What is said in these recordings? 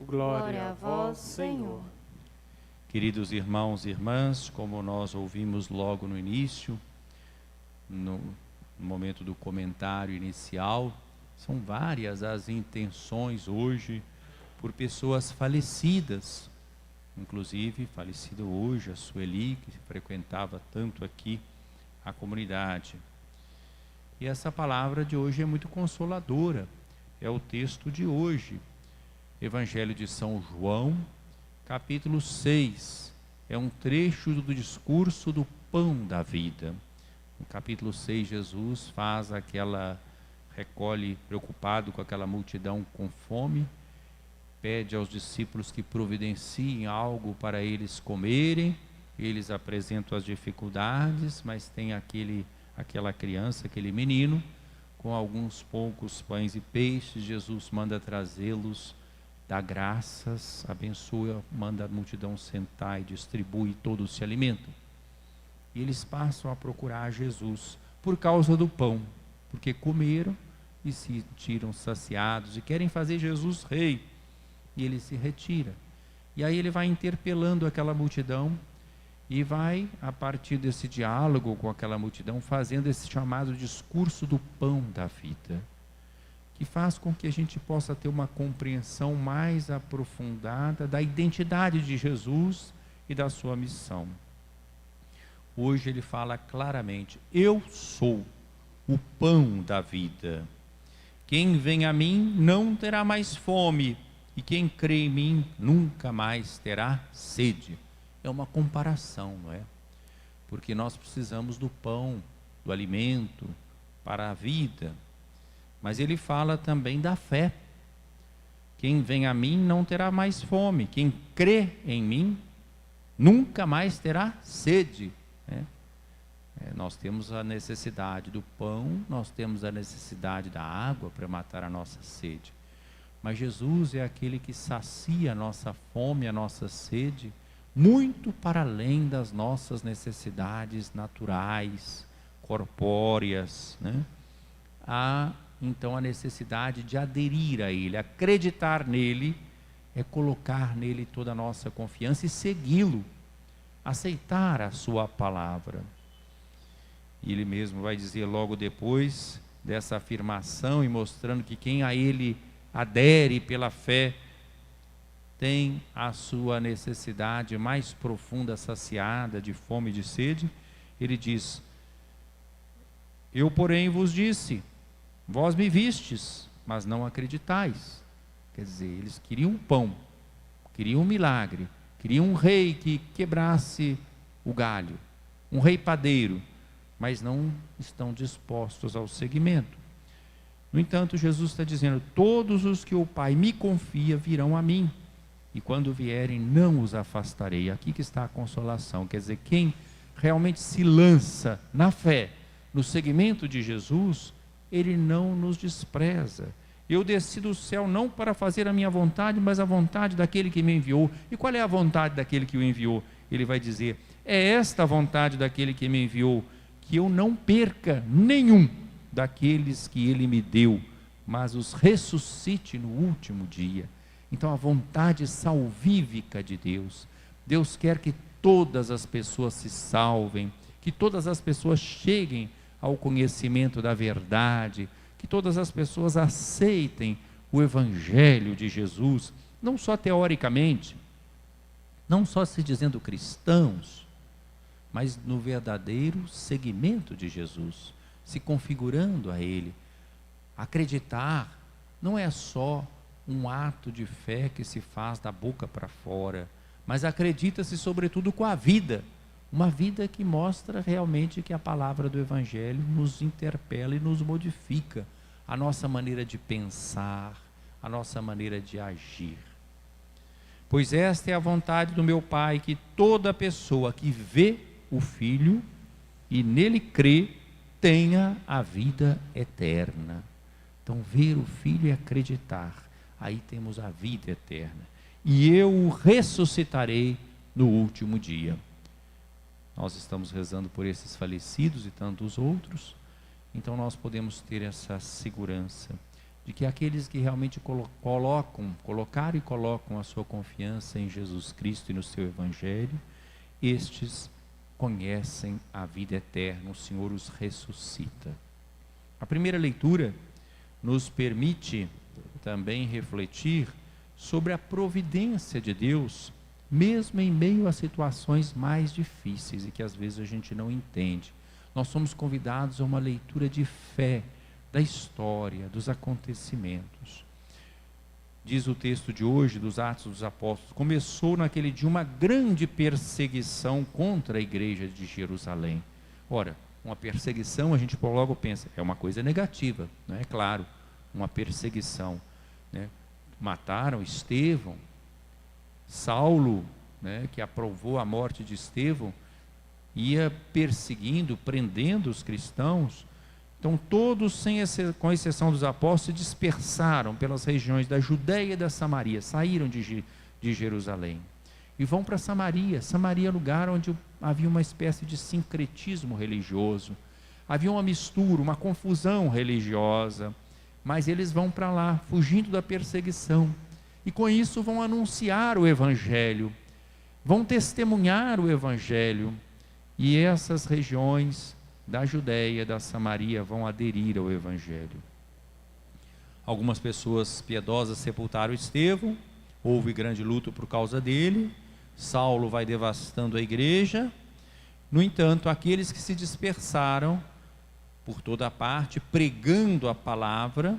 Glória a vós, Senhor. Queridos irmãos e irmãs, como nós ouvimos logo no início, no momento do comentário inicial, são várias as intenções hoje por pessoas falecidas, inclusive falecida hoje a Sueli, que frequentava tanto aqui a comunidade. E essa palavra de hoje é muito consoladora, é o texto de hoje, Evangelho de São João, capítulo 6, é um trecho do discurso do pão da vida. No capítulo 6, Jesus recolhe preocupado com aquela multidão com fome, pede aos discípulos que providenciem algo para eles comerem, eles apresentam as dificuldades, mas tem aquela criança, aquele menino, com alguns poucos pães e peixes. Jesus manda trazê-los, dá graças, abençoa, manda a multidão sentar e distribui, e todos se alimentam. E eles passam a procurar Jesus por causa do pão, porque comeram e se sentiram saciados e querem fazer Jesus rei. E ele se retira. E aí ele vai interpelando aquela multidão e vai, a partir desse diálogo com aquela multidão, fazendo esse chamado discurso do pão da vida, que faz com que a gente possa ter uma compreensão mais aprofundada da identidade de Jesus e da sua missão. Hoje ele fala claramente: eu sou o pão da vida. Quem vem a mim não terá mais fome, e quem crê em mim nunca mais terá sede. É uma comparação, não é? Porque nós precisamos do pão, do alimento para a vida. Mas ele fala também da fé. Quem vem a mim não terá mais fome. Quem crê em mim nunca mais terá sede. Nós temos a necessidade do pão, nós temos a necessidade da água para matar a nossa sede. Mas Jesus é aquele que sacia a nossa fome, a nossa sede, muito para além das nossas necessidades naturais, corpóreas, né? Há então a necessidade de aderir a Ele, acreditar nele, é colocar nele toda a nossa confiança e segui-lo, aceitar a sua palavra. E ele mesmo vai dizer logo depois dessa afirmação e mostrando que quem a ele adere pela fé tem a sua necessidade mais profunda saciada, de fome e de sede. Ele diz: eu porém vos disse, vós me vistes, mas não acreditais. Quer dizer, eles queriam pão, queriam um milagre, queriam um rei que quebrasse o galho, um rei padeiro, mas não estão dispostos ao seguimento. No entanto, Jesus está dizendo: todos os que o Pai me confia virão a mim, e quando vierem não os afastarei. Aqui que está a consolação. Quer dizer, quem realmente se lança na fé, no seguimento de Jesus, ele não nos despreza. Eu desci do céu não para fazer a minha vontade, mas a vontade daquele que me enviou. E qual é a vontade daquele que o enviou? Ele vai dizer: é esta a vontade daquele que me enviou, que eu não perca nenhum daqueles que ele me deu, mas os ressuscite no último dia. Então a vontade salvífica de Deus, Deus quer que todas as pessoas se salvem, que todas as pessoas cheguem ao conhecimento da verdade, que todas as pessoas aceitem o Evangelho de Jesus, não só teoricamente, não só se dizendo cristãos, mas no verdadeiro seguimento de Jesus, se configurando a Ele. Acreditar não é só um ato de fé que se faz da boca para fora, mas acredita-se sobretudo com a vida, uma vida que mostra realmente que a palavra do Evangelho nos interpela e nos modifica a nossa maneira de pensar, a nossa maneira de agir. Pois esta é a vontade do meu Pai, que toda pessoa que vê o Filho e nele crê, tenha a vida eterna. Então, ver o Filho e acreditar, aí temos a vida eterna. E eu o ressuscitarei no último dia. Nós estamos rezando por esses falecidos e tantos outros, então nós podemos ter essa segurança de que aqueles que realmente colocaram e colocam a sua confiança em Jesus Cristo e no seu Evangelho, estes conhecem a vida eterna, o Senhor os ressuscita. A primeira leitura nos permite também refletir sobre a providência de Deus, mesmo em meio a situações mais difíceis e que às vezes a gente não entende. Nós somos convidados a uma leitura de fé da história, dos acontecimentos. Diz o texto de hoje, dos Atos dos Apóstolos, começou naquele dia uma grande perseguição contra a igreja de Jerusalém. Ora, uma perseguição, a gente logo pensa, é uma coisa negativa, não é? Claro, uma perseguição, né? Mataram Estevão, Saulo, né, que aprovou a morte de Estevão, ia perseguindo, prendendo os cristãos. Então todos, com exceção dos apóstolos, se dispersaram pelas regiões da Judéia e da Samaria, saíram de Jerusalém e vão para Samaria. Samaria é lugar onde havia uma espécie de sincretismo religioso, havia uma mistura, uma confusão religiosa, mas eles vão para lá, fugindo da perseguição, e com isso vão anunciar o Evangelho, vão testemunhar o Evangelho, e essas regiões da Judéia, da Samaria, vão aderir ao Evangelho. Algumas pessoas piedosas sepultaram Estevão, houve grande luto por causa dele, Saulo vai devastando a igreja. No entanto, aqueles que se dispersaram por toda parte, pregando a palavra,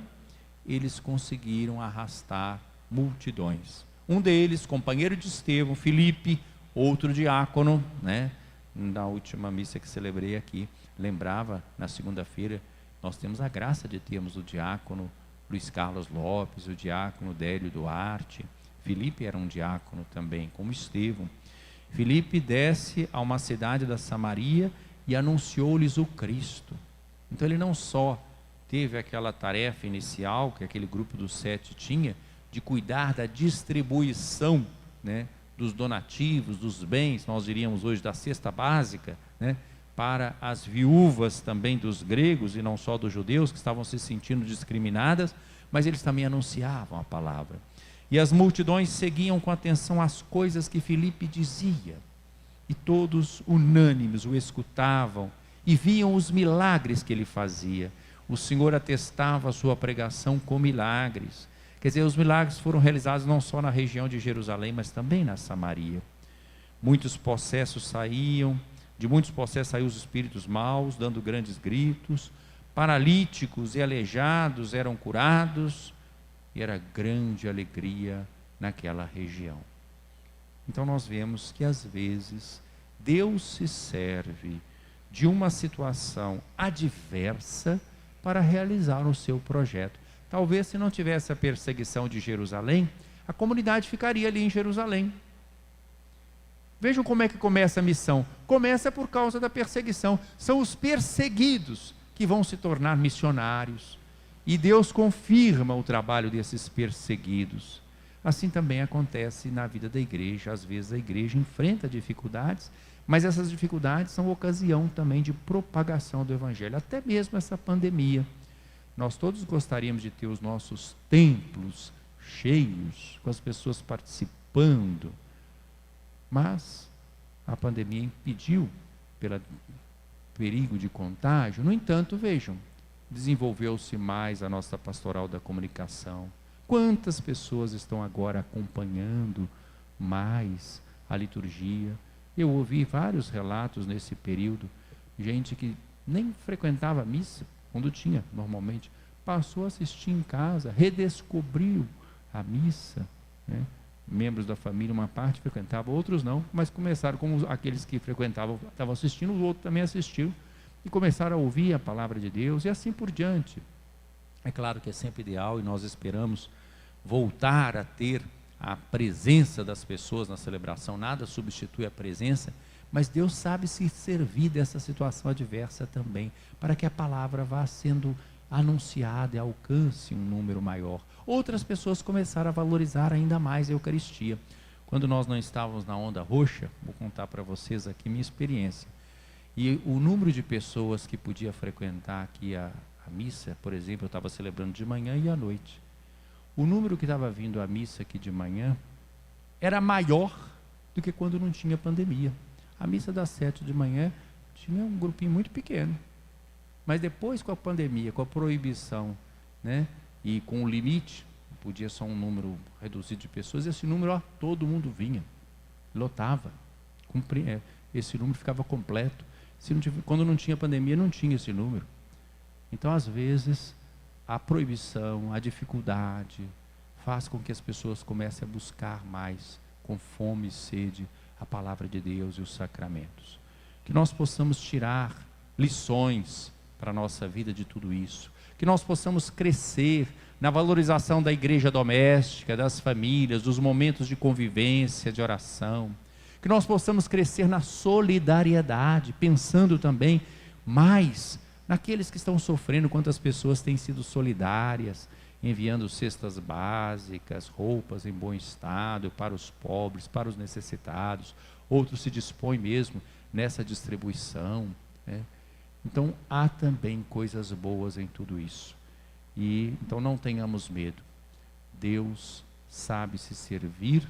eles conseguiram arrastar multidões. Um deles, companheiro de Estevão, Filipe, outro diácono, né? Na última missa que celebrei aqui, lembrava, na segunda-feira, nós temos a graça de termos o diácono Luiz Carlos Lopes, o diácono Délio Duarte. Filipe era um diácono também, como Estevão. Filipe desce a uma cidade da Samaria e anunciou-lhes o Cristo. Então ele não só teve aquela tarefa inicial que aquele grupo dos 7 tinha, de cuidar da distribuição, né, dos donativos, dos bens, nós diríamos hoje da cesta básica, né, para as viúvas também dos gregos e não só dos judeus que estavam se sentindo discriminadas, mas eles também anunciavam a palavra. E as multidões seguiam com atenção as coisas que Filipe dizia, e todos unânimes o escutavam e viam os milagres que ele fazia. O Senhor atestava a sua pregação com milagres. Quer dizer, os milagres foram realizados não só na região de Jerusalém, mas também na Samaria. Muitos possessos saíam, de muitos possessos saíam os espíritos maus, dando grandes gritos, paralíticos e aleijados eram curados, e era grande alegria naquela região. Então nós vemos que às vezes Deus se serve de uma situação adversa para realizar o seu projeto. Talvez se não tivesse a perseguição de Jerusalém, a comunidade ficaria ali em Jerusalém. Vejam como é que começa a missão. Começa por causa da perseguição. São os perseguidos que vão se tornar missionários. E Deus confirma o trabalho desses perseguidos. Assim também acontece na vida da igreja. Às vezes a igreja enfrenta dificuldades, mas essas dificuldades são ocasião também de propagação do Evangelho. Até mesmo essa pandemia. Nós todos gostaríamos de ter os nossos templos cheios, com as pessoas participando, mas a pandemia impediu, pelo perigo de contágio. No entanto, vejam, desenvolveu-se mais a nossa pastoral da comunicação. Quantas pessoas estão agora acompanhando mais a liturgia? Eu ouvi vários relatos nesse período, gente que nem frequentava a missa, quando tinha normalmente, passou a assistir em casa, redescobriu a missa, né? Membros da família, uma parte frequentava, outros não, mas começaram, como aqueles que frequentavam, estavam assistindo, o outro também assistiu, e começaram a ouvir a palavra de Deus, e assim por diante. É claro que é sempre ideal, e nós esperamos voltar a ter a presença das pessoas na celebração, nada substitui a presença, mas Deus sabe se servir dessa situação adversa também, para que a palavra vá sendo anunciada e alcance um número maior. Outras pessoas começaram a valorizar ainda mais a Eucaristia. Quando nós não estávamos na onda roxa, vou contar para vocês aqui minha experiência, e o número de pessoas que podia frequentar aqui a A missa, por exemplo, eu estava celebrando de manhã e à noite. O número que estava vindo à missa aqui de manhã era maior do que quando não tinha pandemia. A missa das 7 de manhã tinha um grupinho muito pequeno. Mas depois, com a pandemia, com a proibição, né, e com o limite, podia só um número reduzido de pessoas, esse número, ó, todo mundo vinha, lotava. Esse número ficava completo. Quando não tinha pandemia, não tinha esse número. Então, às vezes, a proibição, a dificuldade, faz com que as pessoas comecem a buscar mais, com fome e sede, a palavra de Deus e os sacramentos. Que nós possamos tirar lições para a nossa vida de tudo isso. Que nós possamos crescer na valorização da igreja doméstica, das famílias, dos momentos de convivência, de oração. Que nós possamos crescer na solidariedade, pensando também mais naqueles que estão sofrendo, quantas pessoas têm sido solidárias, enviando cestas básicas, roupas em bom estado para os pobres, para os necessitados. Outros se dispõem mesmo nessa distribuição, né? Então, há também coisas boas em tudo isso. E então não tenhamos medo. Deus sabe se servir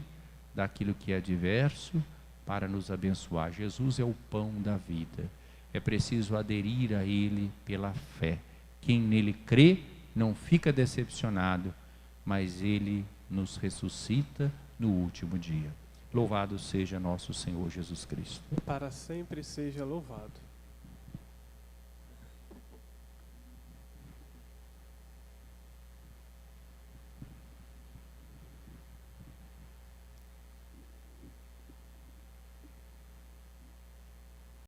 daquilo que é adverso para nos abençoar. Jesus é o pão da vida. É preciso aderir a Ele pela fé. Quem nele crê não fica decepcionado, mas Ele nos ressuscita no último dia. Louvado seja nosso Senhor Jesus Cristo. Para sempre seja louvado.